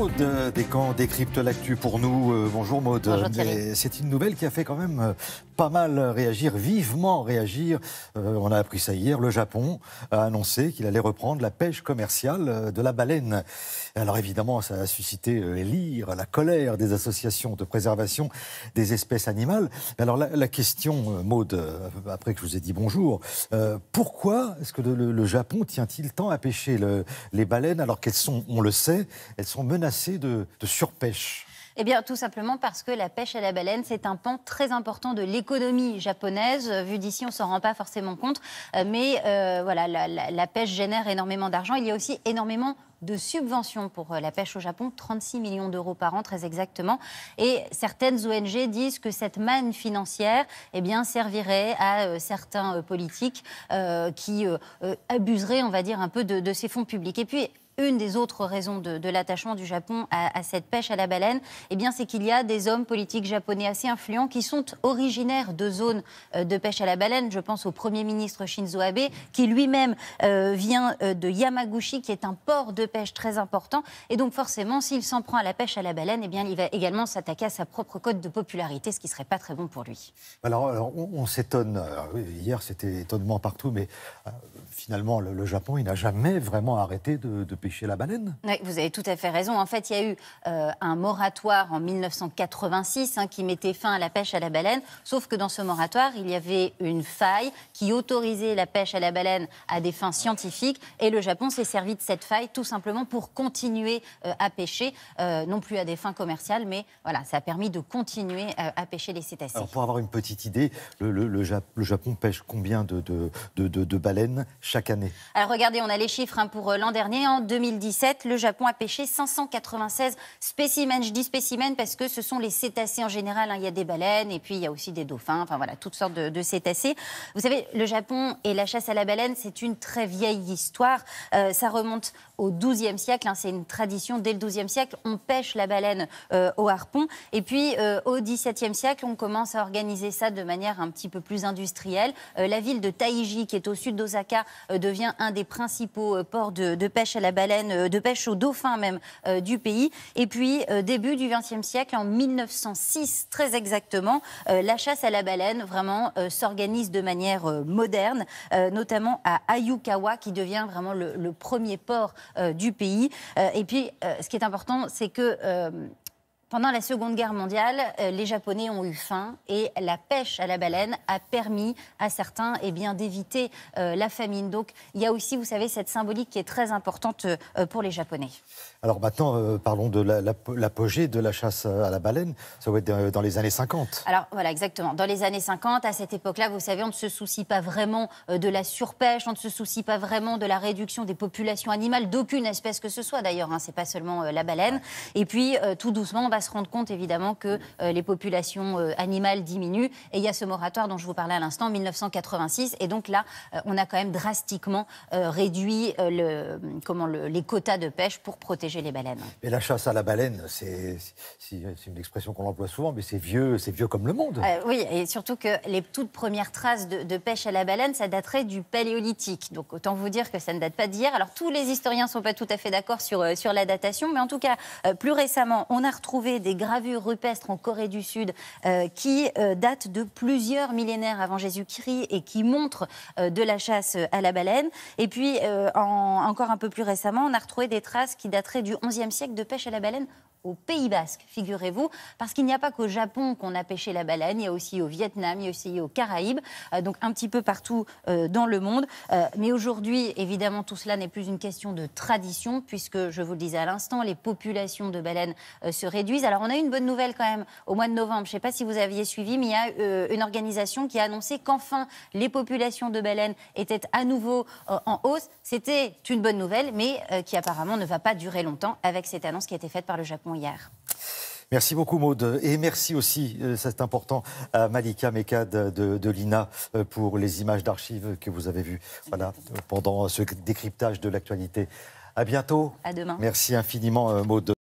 Maud Descamps décrypte l'actu pour nous. Bonjour Maud. Bonjour Thierry. C'est une nouvelle qui a fait quand même pas mal réagir, vivement réagir. On a appris ça hier. Le Japon a annoncé qu'il allait reprendre la pêche commerciale de la baleine. Alors évidemment, ça a suscité l'ire, la colère des associations de préservation des espèces animales. Alors la question, Maud, après que je vous ai dit bonjour, pourquoi est-ce que le Japon tient-il tant à pêcher les baleines alors qu'elles sont, on le sait, elles sont menacées de surpêche? Eh bien, tout simplement parce que la pêche à la baleine, c'est un pan très important de l'économie japonaise. Vu d'ici, on ne s'en rend pas forcément compte. Mais voilà, la pêche génère énormément d'argent. Il y a aussi énormément de subventions pour la pêche au Japon, 36 millions d'euros par an très exactement. Et certaines ONG disent que cette manne financière servirait à certains politiques qui abuseraient, on va dire, un peu de ces fonds publics. Et puis, une des autres raisons de l'attachement du Japon à cette pêche à la baleine, c'est qu'il y a des hommes politiques japonais assez influents qui sont originaires de zones de pêche à la baleine. Je pense au Premier ministre Shinzo Abe, qui lui-même vient de Yamaguchi, qui est un port de pêche très important. Et donc forcément, s'il s'en prend à la pêche à la baleine, il va également s'attaquer à sa propre cote de popularité, ce qui ne serait pas très bon pour lui. Alors on s'étonne. Hier, c'était étonnement partout, mais finalement, le Japon, il n'a jamais vraiment arrêté de pêcher la baleine. Oui, vous avez tout à fait raison. En fait, il y a eu un moratoire en 1986 qui mettait fin à la pêche à la baleine. Sauf que dans ce moratoire, il y avait une faille qui autorisait la pêche à la baleine à des fins scientifiques. Et le Japon s'est servi de cette faille tout simplement pour continuer à pêcher, non plus à des fins commerciales, mais voilà, ça a permis de continuer à pêcher les cétacés. Alors pour avoir une petite idée, le Japon pêche combien de baleines chaque année? Alors regardez, on a les chiffres pour l'an dernier. En 2017, le Japon a pêché 596 spécimens. Je dis spécimens parce que ce sont les cétacés en général. Il y a des baleines et puis il y a aussi des dauphins, enfin voilà, toutes sortes de cétacés. Vous savez, le Japon et la chasse à la baleine, c'est une très vieille histoire. Ça remonte au XIIe siècle. C'est une tradition. Dès le XIIe siècle, on pêche la baleine au harpon. Et puis au XVIIe siècle, on commence à organiser ça de manière un petit peu plus industrielle. La ville de Taiji, qui est au sud d'Osaka, devient un des principaux ports de pêche à la baleine, de pêche au dauphin même du pays. Et puis, début du XXe siècle, en 1906, très exactement, la chasse à la baleine vraiment s'organise de manière moderne, notamment à Ayukawa, qui devient vraiment le premier port du pays. Et puis, ce qui est important, c'est que pendant la Seconde Guerre mondiale, les Japonais ont eu faim et la pêche à la baleine a permis à certains d'éviter la famine. Donc il y a aussi, vous savez, cette symbolique qui est très importante pour les Japonais. Alors maintenant, parlons de l'apogée de la chasse à la baleine. Ça va être dans les années 50. Alors voilà, exactement. Dans les années 50, à cette époque-là, vous savez, on ne se soucie pas vraiment de la surpêche, on ne se soucie pas vraiment de la réduction des populations animales, d'aucune espèce que ce soit d'ailleurs. C'est pas seulement la baleine. Et puis tout doucement, on va se rendre compte évidemment que les populations animales diminuent. Et il y a ce moratoire dont je vous parlais à l'instant, 1986. Et donc là, on a quand même drastiquement réduit les quotas de pêche pour protéger les baleines. Et la chasse à la baleine, c'est une expression qu'on emploie souvent, mais c'est vieux comme le monde. Oui, et surtout que les toutes premières traces de pêche à la baleine, ça daterait du Paléolithique. Donc autant vous dire que ça ne date pas d'hier. Alors tous les historiens ne sont pas tout à fait d'accord sur la datation, mais en tout cas, plus récemment, on a retrouvé des gravures rupestres en Corée du Sud qui datent de plusieurs millénaires avant Jésus-Christ et qui montrent de la chasse à la baleine. Et puis, encore un peu plus récemment, on a retrouvé des traces qui dateraient du XIe siècle de pêche à la baleine au Pays Basque, figurez-vous, parce qu'il n'y a pas qu'au Japon qu'on a pêché la baleine, il y a aussi au Vietnam, il y a aussi aux Caraïbes, donc un petit peu partout dans le monde. Mais aujourd'hui, évidemment, tout cela n'est plus une question de tradition, puisque, je vous le disais à l'instant, les populations de baleines se réduisent. Alors, on a eu une bonne nouvelle quand même au mois de novembre, je ne sais pas si vous aviez suivi, mais il y a une organisation qui a annoncé qu'enfin, les populations de baleines étaient à nouveau en hausse. C'était une bonne nouvelle, mais qui apparemment ne va pas durer longtemps avec cette annonce qui a été faite par le Japon hier. Merci beaucoup Maud et merci aussi, c'est important, à Malika Mekad de l'INA pour les images d'archives que vous avez vues pendant ce décryptage de l'actualité. À bientôt. À demain. Merci infiniment Maud.